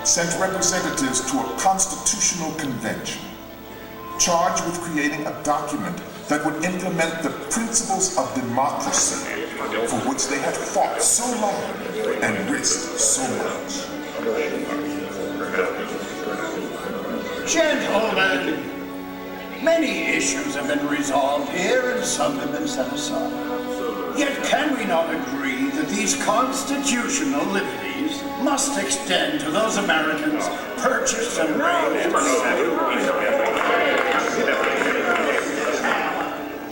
sent representatives to a constitutional convention, charged with creating a document that would implement the principles of democracy for which they had fought so long and risked so much. Gentlemen, many issues have been resolved here and some have been set aside. Yet can we not agree that these constitutional liberties must extend to those Americans purchased and raised?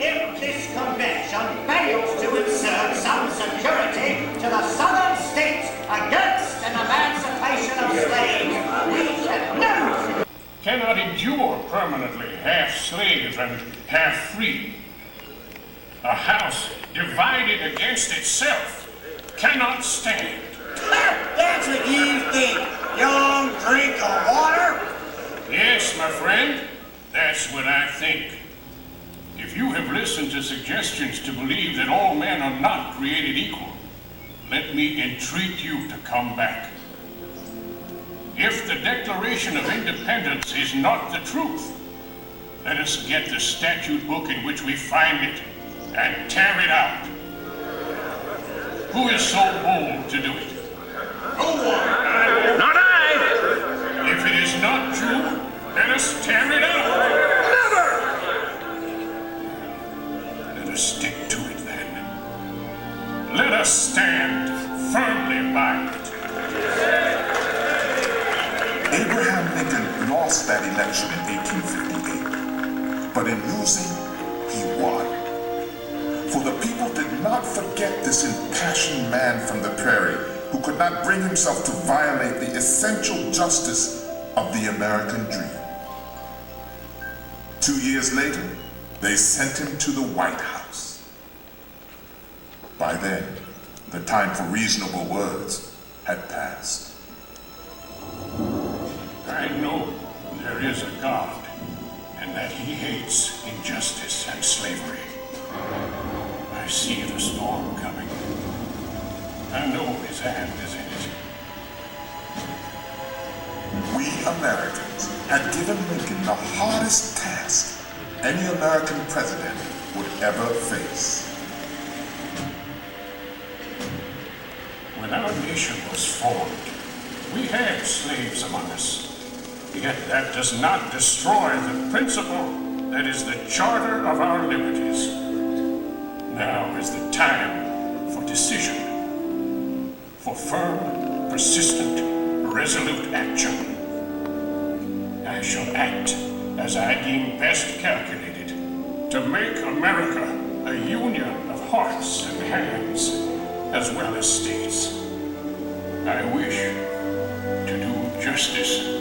If this convention fails to insert some security to the southern states against an emancipation of slaves, we can never cannot endure permanently half slave and half free. A house divided against itself cannot stand. That's what you think, young drink of water? Yes, my friend, that's what I think. If you have listened to suggestions to believe that all men are not created equal, let me entreat you to come back. If the Declaration of Independence is not the truth, let us get the statute book in which we find it and tear it out. Who is so bold to do it? No one. Not I! If it is not true, let us tear it out. Never! Let us stick to it then. Let us stand firmly by it. Abraham Lincoln lost that election in 1858, but in losing, he won. For the people did not forget this impassioned man from the prairie who could not bring himself to violate the essential justice of the American dream. 2 years later, they sent him to the White House. By then, the time for reasonable words had passed. I know there is a God, and that he hates injustice and slavery. I see the storm coming. I know his hand is in it. We Americans had given Lincoln the hardest task any American president would ever face. When our nation was formed, we had slaves among us. Yet that does not destroy the principle that is the charter of our liberties. Now is the time for decision, for firm, persistent, resolute action. I shall act as I deem best calculated to make America a union of hearts and hands, as well as states. I wish to do justice